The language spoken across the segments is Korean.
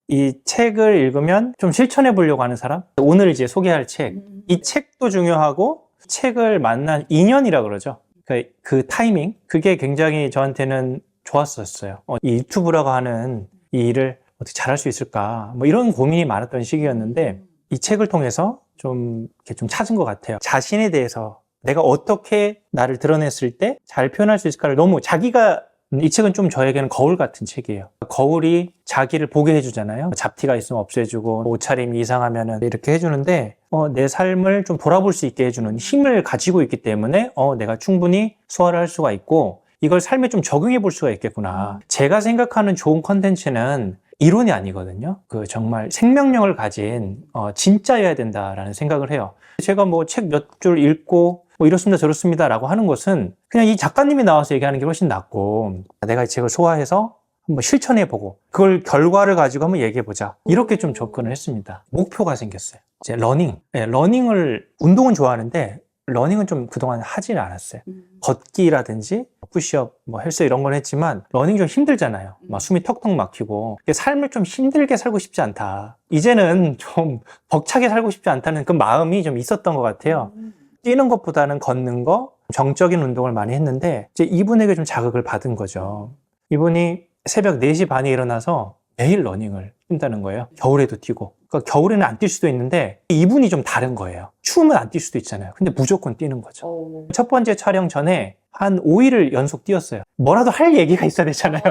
이 책을 읽으면 좀 실천해 보려고 하는 사람? 오늘 이제 소개할 책. 이 책도 중요하고 책을 만난 인연이라 그러죠. 그 타이밍? 그게 굉장히 저한테는 좋았었어요. 이 유튜브라고 하는 이 일을 어떻게 잘할 수 있을까? 뭐 이런 고민이 많았던 시기였는데 이 책을 통해서 좀 이렇게 좀 찾은 것 같아요. 자신에 대해서 내가 어떻게 나를 드러냈을 때 잘 표현할 수 있을까를 너무 이 책은 좀 저에게는 거울 같은 책이에요. 거울이 자기를 보게 해주잖아요. 잡티가 있으면 없애주고 옷차림이 이상하면 이렇게 해주는데 내 삶을 좀 돌아볼 수 있게 해주는 힘을 가지고 있기 때문에 내가 충분히 소화를 할 수가 있고 이걸 삶에 좀 적용해 볼 수가 있겠구나. 제가 생각하는 좋은 컨텐츠는 이론이 아니거든요. 정말 생명력을 가진 진짜여야 된다라는 생각을 해요. 제가 뭐 책 몇 줄 읽고 뭐 이렇습니다 저렇습니다 라고 하는 것은 그냥 이 작가님이 나와서 얘기하는 게 훨씬 낫고 내가 이 책을 소화해서 한번 실천해보고 그걸 결과를 가지고 한번 얘기해보자 이렇게 좀 접근을 했습니다. 목표가 생겼어요. 이제 운동은 좋아하는데 러닝은 좀 그동안 하지는 않았어요. 걷기라든지 푸시업, 뭐 헬스 이런 건 했지만 러닝 좀 힘들잖아요. 막 숨이 턱턱 막히고 삶을 좀 힘들게 살고 싶지 않다. 이제는 좀 벅차게 살고 싶지 않다는 그 마음이 좀 있었던 것 같아요. 뛰는 것보다는 걷는 거, 정적인 운동을 많이 했는데 이제 이분에게 좀 자극을 받은 거죠. 이분이 새벽 4시 반에 일어나서 매일 러닝을 뛴다는 거예요. 겨울에도 뛰고. 그러니까 겨울에는 안 뛸 수도 있는데 이분이 좀 다른 거예요. 추우면 안 뛸 수도 있잖아요. 근데 무조건 뛰는 거죠. 첫 번째 촬영 전에 한 5일을 연속 뛰었어요. 뭐라도 할 얘기가 있어야 되잖아요.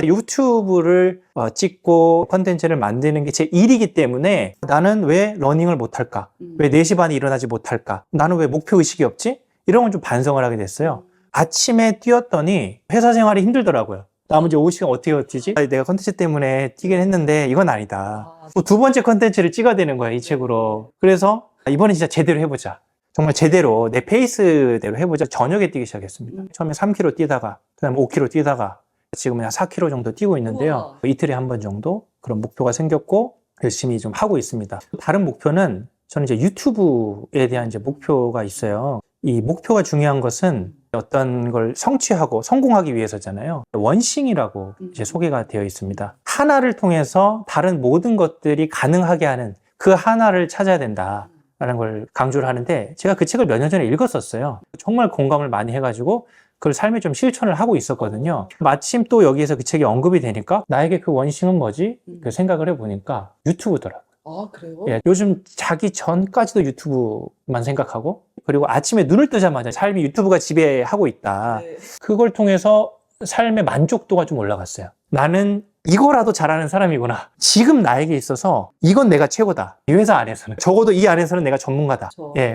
유튜브를 찍고 컨텐츠를 만드는 게 제 일이기 때문에 나는 왜 러닝을 못할까? 왜 4시 반에 일어나지 못할까? 나는 왜 목표의식이 없지? 이런 걸 좀 반성을 하게 됐어요. 아침에 뛰었더니 회사 생활이 힘들더라고요. 남은 이제 오후 시간 어떻게 버티지? 내가 컨텐츠 때문에 뛰긴 했는데 이건 아니다. 또 두 번째 컨텐츠를 찍어야 되는 거야, 이 책으로. 그래서 이번엔 진짜 제대로 해보자. 정말 제대로 내 페이스대로 해보자. 저녁에 뛰기 시작했습니다. 처음에 3km 뛰다가 그다음에 5km 뛰다가 지금은 한 4km 정도 뛰고 있는데요. 이틀에 한 번 정도 그런 목표가 생겼고 열심히 좀 하고 있습니다. 다른 목표는 저는 이제 유튜브에 대한 이제 목표가 있어요. 이 목표가 중요한 것은 어떤 걸 성취하고 성공하기 위해서잖아요. 원싱이라고 이제 소개가 되어 있습니다. 하나를 통해서 다른 모든 것들이 가능하게 하는 그 하나를 찾아야 된다라는 걸 강조를 하는데 제가 그 책을 몇 년 전에 읽었었어요. 정말 공감을 많이 해가지고 그걸 삶에 좀 실천을 하고 있었거든요. 마침 또 여기에서 그 책이 언급이 되니까 나에게 그 원싱은 뭐지? 그 생각을 해보니까 유튜브더라고요. 아, 그래요? 요즘 자기 전까지도 유튜브만 생각하고 그리고 아침에 눈을 뜨자마자 삶이 유튜브가 지배하고 있다. 그걸 통해서 삶의 만족도가 좀 올라갔어요. 나는 이거라도 잘하는 사람이구나. 지금 나에게 있어서 이건 내가 최고다. 이 회사 안에서는. 적어도 이 안에서는 내가 전문가다.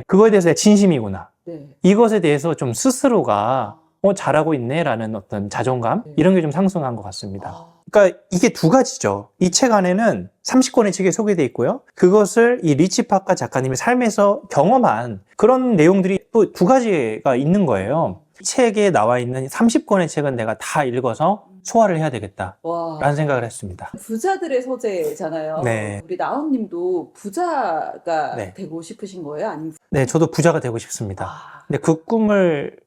그거에 대해서 내가 진심이구나. 이것에 대해서 좀 스스로가 잘하고 있네 라는 어떤 자존감 이런 게 좀 상승한 것 같습니다. 그러니까 이게 두 가지죠. 이 책 안에는 30권의 책이 소개되어 있고요. 그것을 이 리치 파커 작가님의 삶에서 경험한 그런 내용들이 또 두 가지가 있는 거예요. 이 책에 나와 있는 30권의 책은 내가 다 읽어서 소화를 해야 되겠다라는 생각을 했습니다. 부자들의 서재잖아요. 네. 우리 나온님도 부자가 되고 싶으신 거예요? 아니면? 네, 저도 부자가 되고 싶습니다. 근데 그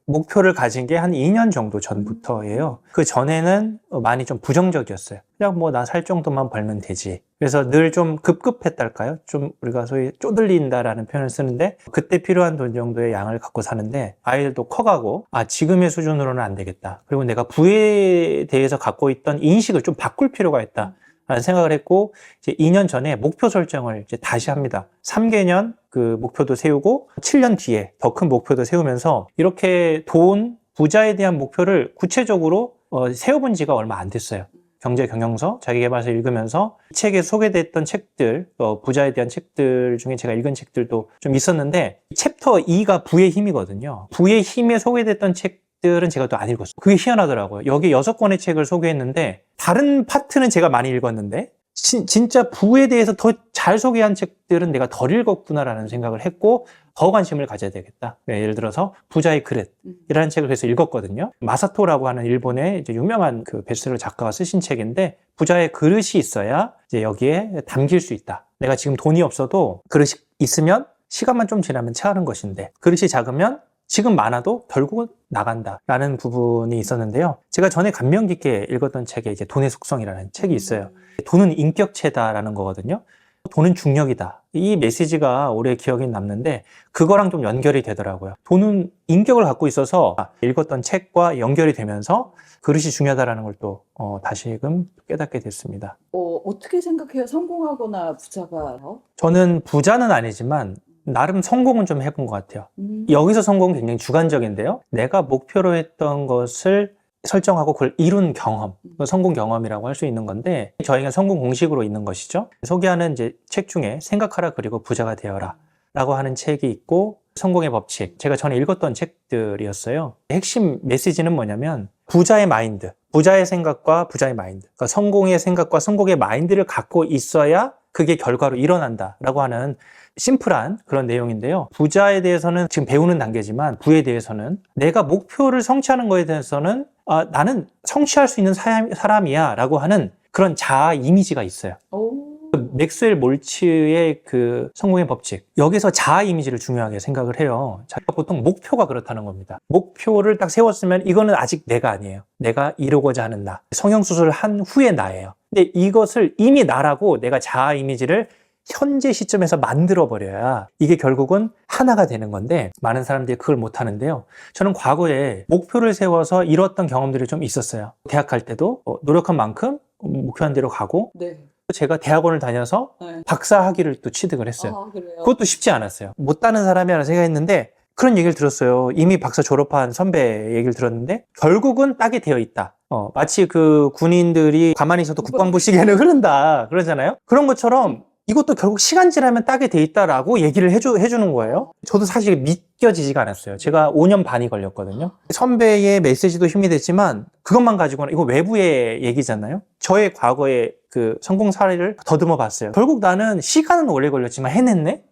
목표를 가진 게 한 2년 정도 전부터예요. 그 전에는 많이 좀 부정적이었어요. 그냥 뭐 나 살 정도만 벌면 되지. 그래서 늘 좀 급급했달까요? 좀 우리가 소위 쪼들린다라는 표현을 쓰는데 그때 필요한 돈 정도의 양을 갖고 사는데 아이들도 커가고 지금의 수준으로는 안 되겠다. 그리고 내가 부에 대해서 갖고 있던 인식을 좀 바꿀 필요가 있다. 라는 생각을 했고 이제 2년 전에 목표 설정을 이제 다시 합니다. 3개년 그 목표도 세우고 7년 뒤에 더 큰 목표도 세우면서 이렇게 부자에 대한 목표를 구체적으로 세워본 지가 얼마 안 됐어요. 경제 경영서, 자기계발서 읽으면서 이 책에 소개됐던 책들, 부자에 대한 책들 중에 제가 읽은 책들도 좀 있었는데 챕터 2가 부의 힘이거든요. 부의 힘에 소개됐던 책들은 제가 또 안 읽었어요. 그게 희한하더라고요. 여기 6권의 책을 소개했는데 다른 파트는 제가 많이 읽었는데 진짜 부에 대해서 더 잘 소개한 책들은 내가 덜 읽었구나라는 생각을 했고 더 관심을 가져야 되겠다. 예를 들어서 부자의 그릇이라는 책을 그래서 읽었거든요. 마사토라고 하는 일본의 이제 유명한 그 베스트셀러 작가가 쓰신 책인데 부자의 그릇이 있어야 이제 여기에 담길 수 있다. 내가 지금 돈이 없어도 그릇이 있으면 시간만 좀 지나면 채하는 것인데 그릇이 작으면 지금 많아도 결국은 나간다라는 부분이 있었는데요. 제가 전에 감명 깊게 읽었던 책에 이제 돈의 속성이라는 책이 있어요. 돈은 인격체다라는 거거든요. 돈은 중력이다. 이 메시지가 오래 기억에 남는데 그거랑 좀 연결이 되더라고요. 돈은 인격을 갖고 있어서 읽었던 책과 연결이 되면서 그릇이 중요하다는 걸 또 다시금 깨닫게 됐습니다. 어떻게 생각해요? 성공하거나 부자가? 저는 부자는 아니지만 나름 성공은 좀 해본 것 같아요. 여기서 성공은 굉장히 주관적인데요. 내가 목표로 했던 것을 설정하고 그걸 이룬 경험, 성공 경험이라고 할 수 있는 건데 저희가 성공 공식으로 있는 것이죠. 소개하는 이제 책 중에 생각하라 그리고 부자가 되어라 라고 하는 책이 있고 성공의 법칙, 제가 전에 읽었던 책들이었어요. 핵심 메시지는 뭐냐면 부자의 마인드, 부자의 생각과 부자의 마인드, 그러니까 성공의 생각과 성공의 마인드를 갖고 있어야 그게 결과로 일어난다라고 하는 심플한 그런 내용인데요. 부자에 대해서는 지금 배우는 단계지만 부에 대해서는 내가 목표를 성취하는 거에 대해서는 나는 성취할 수 있는 사람이야 라고 하는 그런 자아 이미지가 있어요. 맥스웰 몰츠의 그 성공의 법칙, 여기서 자아 이미지를 중요하게 생각을 해요. 자기가 보통 목표가 그렇다는 겁니다. 목표를 딱 세웠으면 이거는 아직 내가 아니에요. 내가 이루고자 하는 나, 성형수술을 한 후의 나예요. 근데 이것을 이미 나라고 내가 자아 이미지를 현재 시점에서 만들어버려야 이게 결국은 하나가 되는 건데 많은 사람들이 그걸 못하는데요. 저는 과거에 목표를 세워서 이뤘던 경험들이 좀 있었어요. 대학 갈 때도 노력한 만큼 목표한 대로 가고 네. 제가 대학원을 다녀서 박사 학위를 또 취득을 했어요. 그래요? 그것도 쉽지 않았어요. 못 따는 사람이라는 생각했는데 그런 얘기를 들었어요. 이미 박사 졸업한 선배 얘기를 들었는데 결국은 따게 되어 있다. 마치 그 군인들이 가만히 있어도 국방부 시계는 흐른다 그러잖아요. 그런 것처럼 이것도 결국 시간 지나면 따게 돼 있다라고 얘기를 해주는 거예요. 저도 사실 믿겨지지가 않았어요. 제가 5년 반이 걸렸거든요. 선배의 메시지도 힘이 됐지만 그것만 가지고는 이거 외부의 얘기잖아요. 저의 과거의 그 성공 사례를 더듬어 봤어요. 결국 나는 시간은 오래 걸렸지만 해냈네?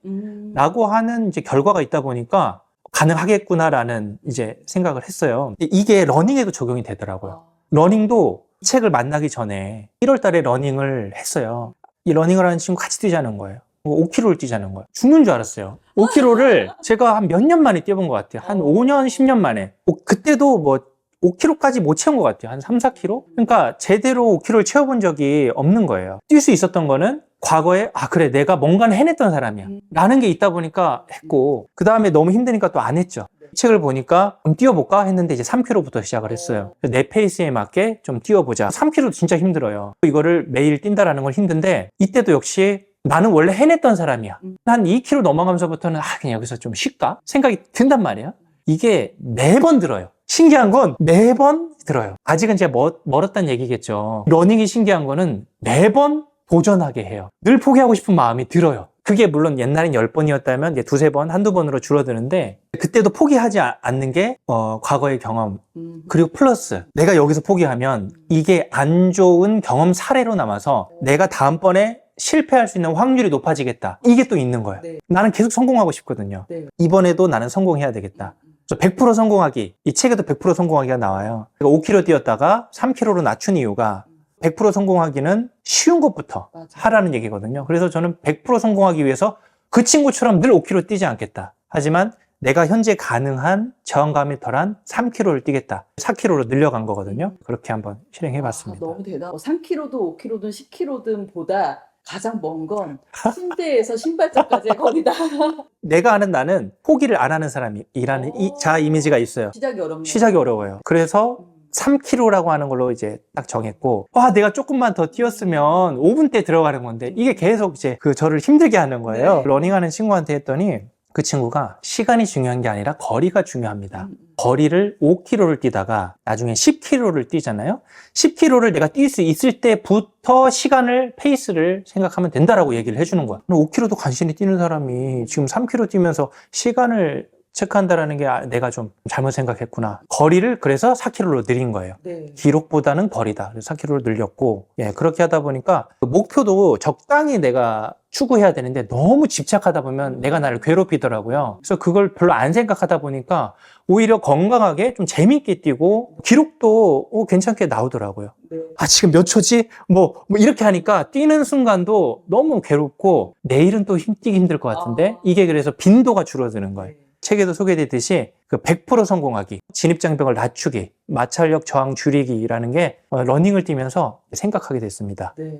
라고 하는 이제 결과가 있다 보니까 가능하겠구나라는 이제 생각을 했어요. 이게 러닝에도 적용이 되더라고요. 러닝도 책을 만나기 전에 1월 달에 러닝을 했어요. 이 러닝을 하는 친구 같이 뛰자는 거예요. 5km를 뛰자는 거예요. 죽는 줄 알았어요. 5km를 제가 한 몇 년 만에 뛰어본 것 같아요. 한 5년, 10년 만에. 그때도 뭐 5km까지 못 채운 것 같아요. 한 3, 4km? 그러니까 제대로 5km를 채워본 적이 없는 거예요. 뛸 수 있었던 거는 과거에 그래 내가 뭔가는 해냈던 사람이야 라는 게 있다 보니까 했고 그 다음에 너무 힘드니까 또 안 했죠. 책을 보니까 좀 뛰어볼까 했는데 이제 3km부터 시작을 했어요. 내 페이스에 맞게 좀 뛰어보자. 3km도 진짜 힘들어요. 이거를 매일 뛴다라는 건 힘든데 이때도 역시 나는 원래 해냈던 사람이야. 한 2km 넘어가면서부터는 그냥 여기서 좀 쉴까? 생각이 든단 말이야. 이게 매번 들어요. 신기한 건 매번 들어요. 아직은 제가 멀었단 얘기겠죠. 러닝이 신기한 거는 매번 도전하게 해요. 늘 포기하고 싶은 마음이 들어요. 그게 물론 옛날엔 10번이었다면 이제 두세 번, 한두 번으로 줄어드는데 그때도 포기하지 않는 게 과거의 경험 그리고 플러스 내가 여기서 포기하면 이게 안 좋은 경험 사례로 남아서 내가 다음번에 실패할 수 있는 확률이 높아지겠다. 이게 또 있는 거예요. 네. 나는 계속 성공하고 싶거든요. 네. 이번에도 나는 성공해야 되겠다. 그래서 100% 성공하기, 이 책에도 100% 성공하기가 나와요. 5km 뛰었다가 3km로 낮춘 이유가 100% 성공하기는 쉬운 것부터 하라는 얘기거든요. 그래서 저는 100% 성공하기 위해서 그 친구처럼 늘 5km 뛰지 않겠다. 하지만 내가 현재 가능한 저항감이 덜한 3km를 뛰겠다. 4km로 늘려간 거거든요. 그렇게 한번 실행해 봤습니다. 너무 대단하다. 3km도 5km든 10km든 보다 가장 먼 건 침대에서 신발장까지의 거리다. 내가 아는 나는 포기를 안 하는 사람이라는 이 자아 이미지가 있어요. 시작이 어렵네요. 시작이 어려워요. 그래서 3km라고 하는 걸로 이제 딱 정했고, 내가 조금만 더 뛰었으면 5분대 들어가는 건데, 이게 계속 이제 저를 힘들게 하는 거예요. 네. 러닝하는 친구한테 했더니, 그 친구가 시간이 중요한 게 아니라 거리가 중요합니다. 거리를 5km를 뛰다가 나중에 10km를 뛰잖아요. 10km를 내가 뛸 수 있을 때부터 시간을, 페이스를 생각하면 된다라고 얘기를 해주는 거야. 5km도 간신히 뛰는 사람이 지금 3km 뛰면서 시간을 체크한다라는 게 내가 좀 잘못 생각했구나. 거리를 그래서 4km로 늘린 거예요. 네. 기록보다는 거리다. 그래서 4km로 늘렸고, 그렇게 하다 보니까 목표도 적당히 내가 추구해야 되는데 너무 집착하다 보면 내가 나를 괴롭히더라고요. 그래서 그걸 별로 안 생각하다 보니까 오히려 건강하게 좀 재밌게 뛰고 기록도 괜찮게 나오더라고요. 네. 지금 몇 초지? 뭐 이렇게 하니까 뛰는 순간도 너무 괴롭고 내일은 또 뛰기 힘들 것 같은데 이게 그래서 빈도가 줄어드는 거예요. 책에도 소개되듯이 그 100% 성공하기, 진입장벽을 낮추기, 마찰력 저항 줄이기라는 게 러닝을 뛰면서 생각하게 됐습니다. 네.